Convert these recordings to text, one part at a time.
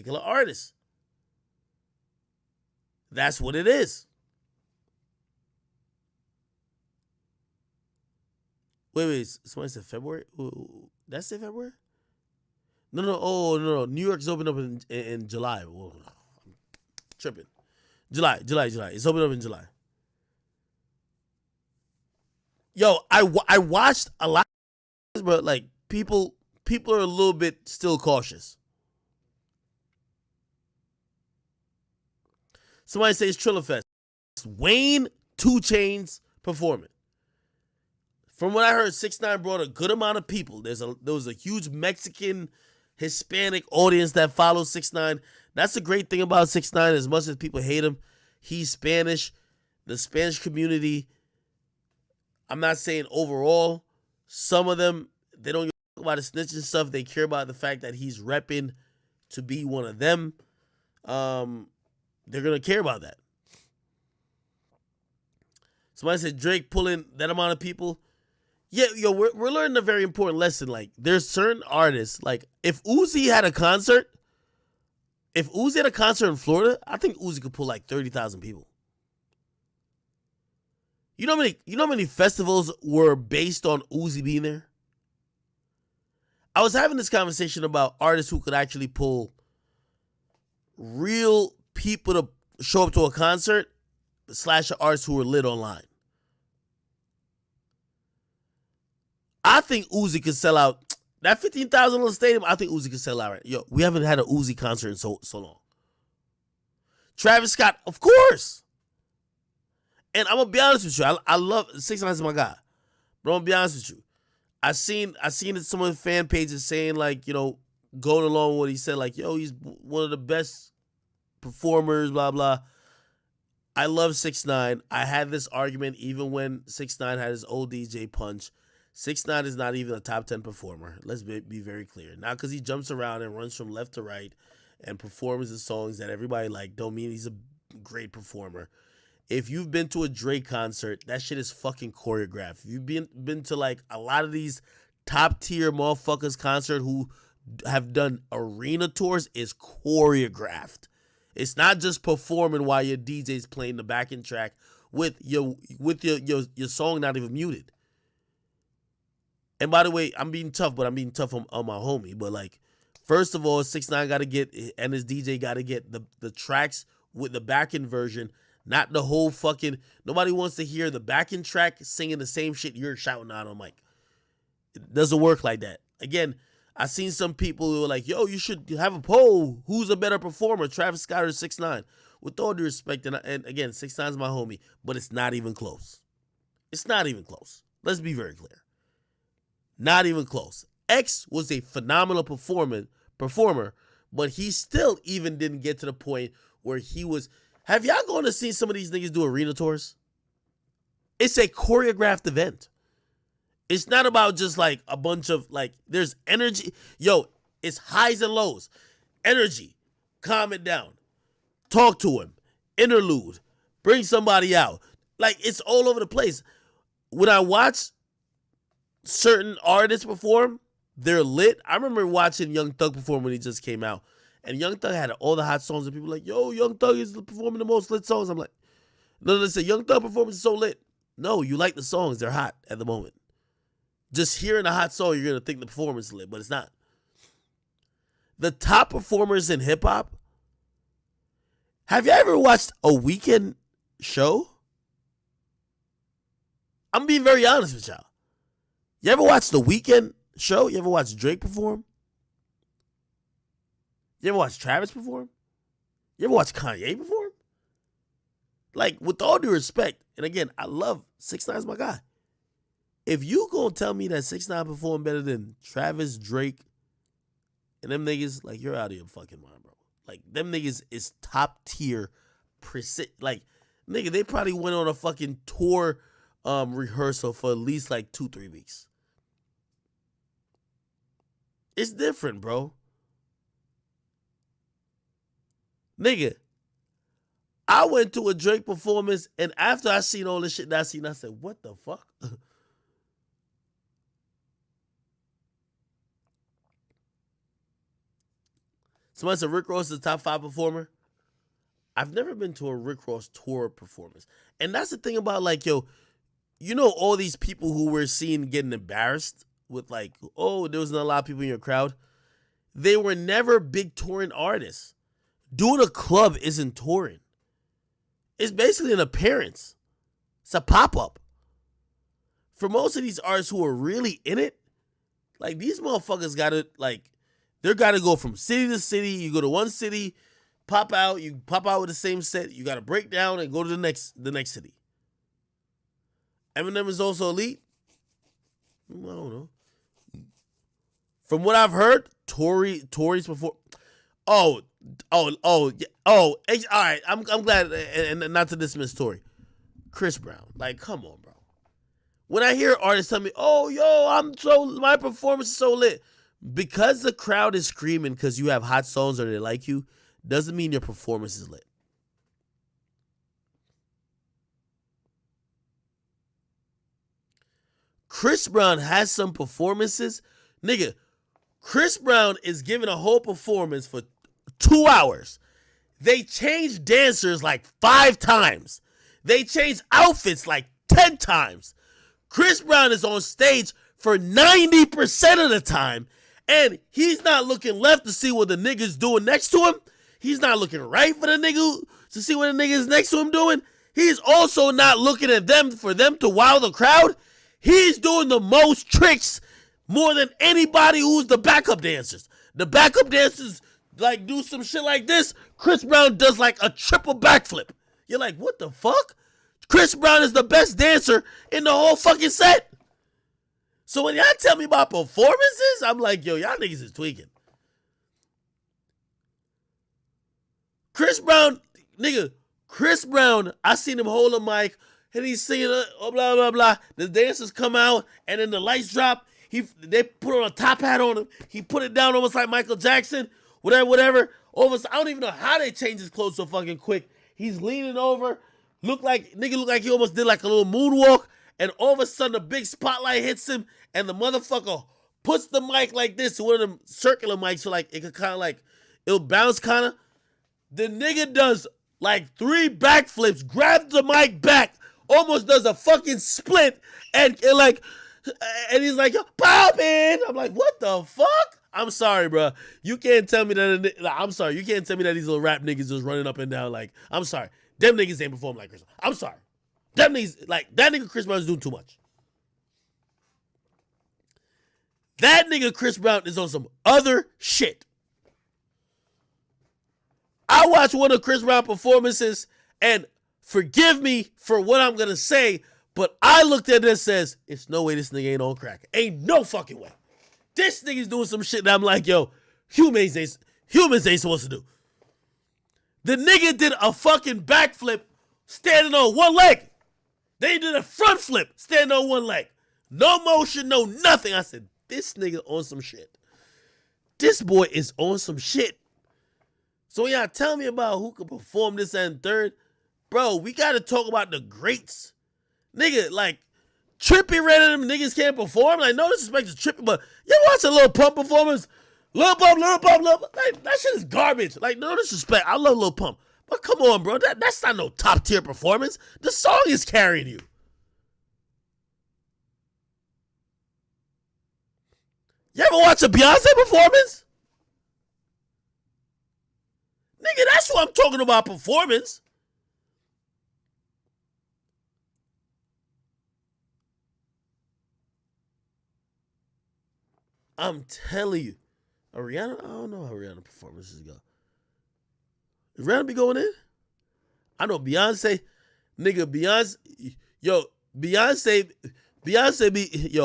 particular artist. That's what it is. Wait. Somebody said February? That's it, February? No. Oh, no. New York's opened up in July. Whoa, I'm tripping. July. It's opened up in July. Yo, I watched a lot, but like people are a little bit still cautious. Somebody says Trillerfest. Wayne 2 Chainz performing. From what I heard, 6ix9ine brought a good amount of people. There was a huge Mexican, Hispanic audience that follows 6ix9ine. That's the great thing about 6ix9ine. As much as people hate him, he's Spanish. The Spanish community, I'm not saying overall, some of them, they don't care about the snitching stuff. They care about the fact that he's repping to be one of them. They're going to care about that. Somebody said Drake pulling that amount of people. Yeah, we're learning a very important lesson. Like, there's certain artists, like, if Uzi had a concert in Florida, I think Uzi could pull like 30,000 people. You know how many festivals were based on Uzi being there? I was having this conversation about artists who could actually pull real people to show up to a concert / artists who were lit online. I think Uzi could sell out that 15,000 on the stadium. I think Uzi could sell out. Right? Yo, we haven't had an Uzi concert in so long. Travis Scott, of course. And I'm gonna be honest with you. I love 6ix9ine is my guy, but I'm gonna be honest with you. I seen some of the fan pages saying like, you know, going along with what he said, like, yo, he's one of the best performers, blah blah. I love 6ix9ine. I had this argument even when 6ix9ine had his old DJ Punch. 6ix9ine is not even a top 10 performer. Let's be very clear. Not because he jumps around and runs from left to right and performs the songs that everybody like don't mean he's a great performer. If you've been to a Drake concert, that shit is fucking choreographed. If you've been to like a lot of these top tier motherfuckers concert who have done arena tours, is choreographed. It's not just performing while your DJ's playing the backing track with your song not even muted. And by the way, I'm being tough, but I'm being tough on my homie. But like, first of all, 6ix9ine got to get, and his DJ got to get the tracks with the backing version. Not the whole fucking, nobody wants to hear the backing track singing the same shit you're shouting out on mic. It doesn't work like that. Again, I seen some people who were like, yo, you should have a poll. Who's a better performer, Travis Scott or 6ix9ine? With all due respect, and again, 6ix9ine's my homie, but it's not even close. It's not even close. Let's be very clear. Not even close. X was a phenomenal performer, but he still even didn't get to the point where he was. Have y'all gone to see some of these niggas do arena tours? It's a choreographed event. It's not about just like a bunch of like, there's energy. Yo, it's highs and lows. Energy. Calm it down. Talk to him. Interlude. Bring somebody out. Like, it's all over the place. When I watch certain artists perform, they're lit. I remember watching Young Thug perform when he just came out. And Young Thug had all the hot songs, and people were like, yo, Young Thug is performing the most lit songs. I'm like, no, listen, Young Thug performance is so lit. No, you like the songs. They're hot at the moment. Just hearing a hot song, you're going to think the performance is lit, but it's not. The top performers in hip-hop, have you ever watched a Weeknd show? I'm being very honest with y'all. You ever watch the Weeknd show? You ever watch Drake perform? You ever watch Travis perform? You ever watch Kanye perform? Like, with all due respect, and again, I love 6ix9ine's my guy. If you gonna tell me that 6ix9ine performed better than Travis, Drake, and them niggas, like, you're out of your fucking mind, bro. Like, them niggas is top tier, like, nigga, they probably went on a fucking tour rehearsal for at least like 2-3 weeks. It's different, bro. Nigga, I went to a Drake performance, and after I seen all this shit that I said, what the fuck? Somebody said Rick Ross is the top 5 performer. I've never been to a Rick Ross tour performance. And that's the thing about, like, yo, you know, all these people who we're seeing getting embarrassed with, like, oh, there wasn't a lot of people in your crowd. They were never big touring artists. Doing a club isn't touring. It's basically an appearance. It's a pop-up. For most of these artists who are really in it, like, these motherfuckers gotta, like, they gotta go from city to city. You go to one city, you pop out with the same set, you gotta break down and go to the next city. Eminem is also elite? I don't know. From what I've heard, Tory's before. All right. I'm glad, and not to dismiss Tory. Chris Brown, like, come on, bro. When I hear artists tell me, "Oh, yo, my performance is so lit," because the crowd is screaming because you have hot songs or they like you, doesn't mean your performance is lit. Chris Brown has some performances, nigga. Chris Brown is giving a whole performance for 2 hours. They changed dancers like 5 times. They changed outfits like 10 times. Chris Brown is on stage for 90% of the time, and he's not looking left to see what the nigga's doing next to him. He's not looking right for the nigga to see what the nigga is next to him doing. He's also not looking at them for them to wow the crowd. He's doing the most tricks more than anybody who's the backup dancers. The backup dancers, like, do some shit like this. Chris Brown does like a triple backflip. You're like, what the fuck? Chris Brown is the best dancer in the whole fucking set. So when y'all tell me about performances, I'm like, yo, y'all niggas is tweaking. Chris Brown, I seen him hold a mic and he's singing, blah, blah, blah. The dancers come out and then the lights drop. They put on a top hat on him. He put it down almost like Michael Jackson, whatever. I don't even know how they changed his clothes so fucking quick. He's leaning over. Look like he almost did like a little moonwalk, and all of a sudden a big spotlight hits him, and the motherfucker puts the mic like this, one of them circular mics, so like it could kind of like, it'll bounce kind of. The nigga does like 3 backflips, grabs the mic back, almost does a fucking split, and he's like, yo, poppin'. I'm like, what the fuck? I'm sorry, bro. You can't tell me that. I'm sorry. You can't tell me that these little rap niggas just running up and down. Like, I'm sorry. Them niggas ain't performing like Chris. I'm sorry. Them niggas, like, that nigga Chris Brown is doing too much. That nigga Chris Brown is on some other shit. I watched one of Chris Brown performances, and forgive me for what I'm going to say, but I looked at it and says, it's no way this nigga ain't on crack. Ain't no fucking way. This nigga's doing some shit that I'm like, yo, humans ain't supposed to do. The nigga did a fucking backflip standing on one leg. They did a front flip standing on one leg. No motion, no nothing. I said, this nigga on some shit. This boy is on some shit. So when y'all tell me about who can perform this and third, bro, we got to talk about the greats. Nigga, like, Trippy ran at them niggas can't perform. Like, no disrespect to Trippy, but you watch a Lil Pump performance. Lil Pump. Like, that shit is garbage. Like, no disrespect. I love Lil Pump. But come on, bro. That's not no top tier performance. The song is carrying you. You ever watch a Beyonce performance? Nigga, that's what I'm talking about, performance. I'm telling you. Rihanna, I don't know how Rihanna performances go. Is Rihanna be going in? I know Beyonce. Nigga, Beyonce be,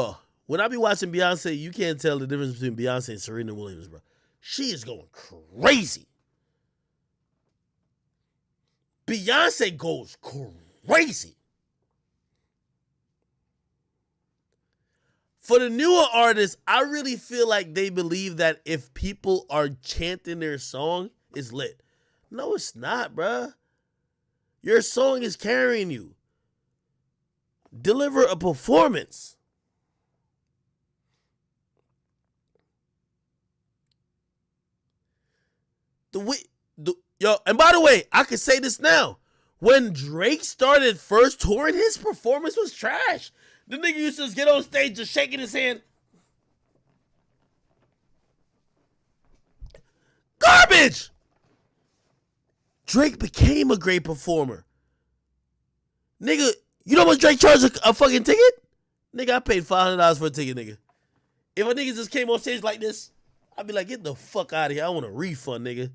when I be watching Beyonce, you can't tell the difference between Beyonce and Serena Williams, bro. She is going crazy. Beyonce goes crazy. For the newer artists, I really feel like they believe that if people are chanting their song, it's lit. No, it's not, bruh. Your song is carrying you. Deliver a performance. The way, yo, and by the way, I can say this now. When Drake started first touring, his performance was trash. The nigga used to just get on stage just shaking his hand. Garbage! Drake became a great performer. Nigga, you know how much Drake charged a fucking ticket? Nigga, I paid $500 for a ticket, nigga. If a nigga just came on stage like this, I'd be like, get the fuck out of here. I want a refund, nigga.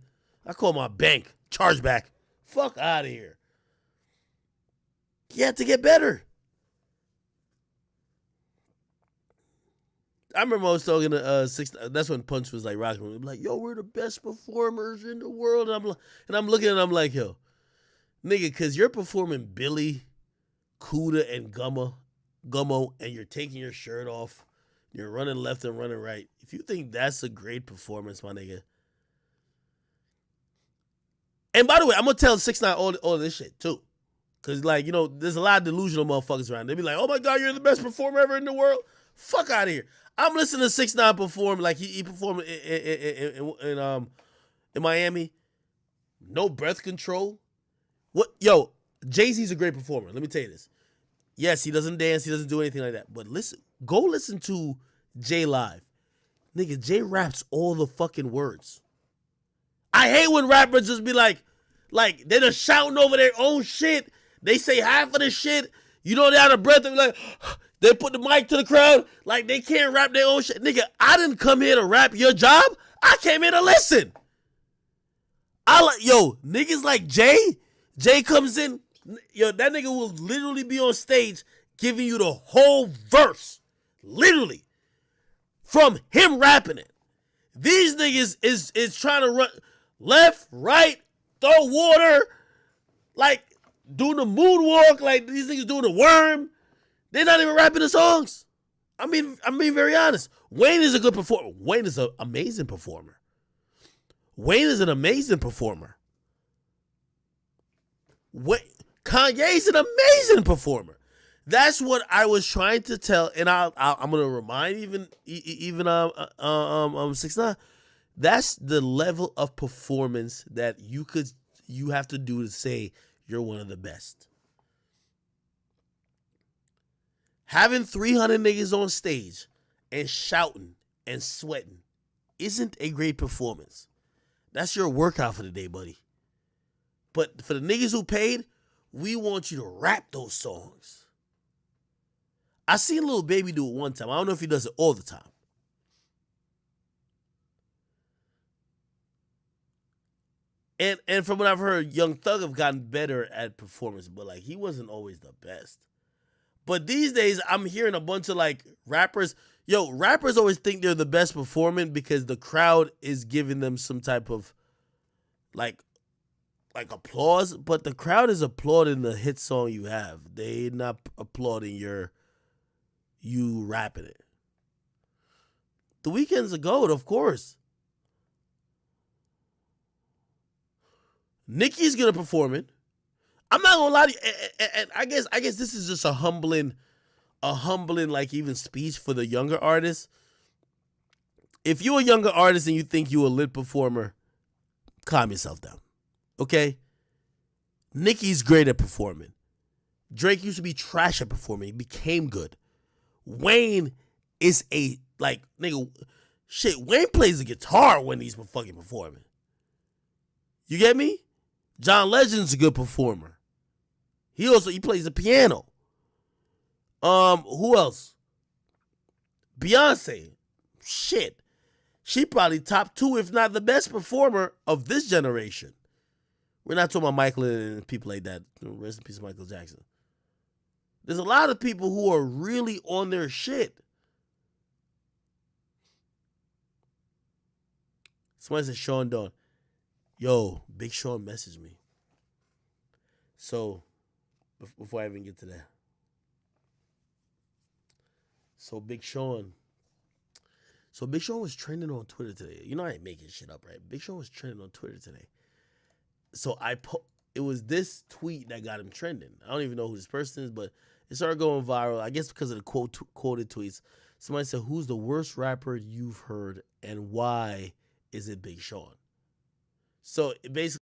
I call my bank. Chargeback. Fuck out of here. You have to get better. I remember I was talking to 6ix9ine. That's when Punch was like rocking. I'm like, yo, we're the best performers in the world. And I'm looking at him like, yo, nigga, because you're performing Billy, Kuda, and Gummo, and you're taking your shirt off. You're running left and running right. If you think that's a great performance, my nigga. And by the way, I'm going to tell 6ix9ine all this shit, too. Because, like, you know, there's a lot of delusional motherfuckers around. They be like, oh, my God, you're the best performer ever in the world. Fuck out of here. I'm listening to 6ix9ine perform like he performed in Miami. No breath control. What? Yo, Jay-Z's a great performer. Let me tell you this. Yes, he doesn't dance. He doesn't do anything like that. But go listen to Jay live. Nigga, Jay raps all the fucking words. I hate when rappers just be like they're just shouting over their own shit. They say half of the shit. You know, they're out of breath. They be like, they put the mic to the crowd like they can't rap their own shit. Nigga, I didn't come here to rap your job. I came here to listen. Niggas like Jay. Jay comes in. Yo, that nigga will literally be on stage giving you the whole verse. Literally. From him rapping it. These niggas is trying to run left, right, throw water, like doing the moonwalk, like these niggas doing the worm. They're not even rapping the songs. I'm being very honest. Wayne is a good performer. Wayne is an amazing performer. Wayne is an amazing performer. Kanye's an amazing performer. That's what I was trying to tell, and I'm gonna remind even 6ix9ine. That's the level of performance that you have to do to say you're one of the best. Having 300 niggas on stage and shouting and sweating isn't a great performance. That's your workout for the day, buddy. But for the niggas who paid, we want you to rap those songs. I seen Lil Baby do it one time. I don't know if he does it all the time. And from what I've heard, Young Thug have gotten better at performance, but like he wasn't always the best. But these days, I'm hearing a bunch of like rappers. Yo, rappers always think they're the best performing because the crowd is giving them some type of like applause. But the crowd is applauding the hit song you have. They not applauding you rapping it. The Weeknd's a GOAT, of course. Nicki's gonna perform it. I'm not gonna lie to you, and I guess this is just a humbling like even speech for the younger artists. If you're a younger artist and you think you're a lit performer, calm yourself down. Okay? Nicki's great at performing. Drake used to be trash at performing. He became good. Wayne is a nigga. Shit, Wayne plays the guitar when he's fucking performing. You get me? John Legend's a good performer. He plays the piano. Who else? Beyonce. Shit. She probably top 2, if not the best performer of this generation. We're not talking about Michael and people like that. Rest in peace, Michael Jackson. There's a lot of people who are really on their shit. Somebody said Sean Dawn. Yo, Big Sean messaged me. So, before I even get to that. So Big Sean was trending on Twitter today. You know I ain't making shit up, right? Big Sean was trending on Twitter today. So it was this tweet that got him trending. I don't even know who this person is, but it started going viral. I guess because of the quoted tweets. Somebody said, "Who's the worst rapper you've heard, and why is it Big Sean?" So basically.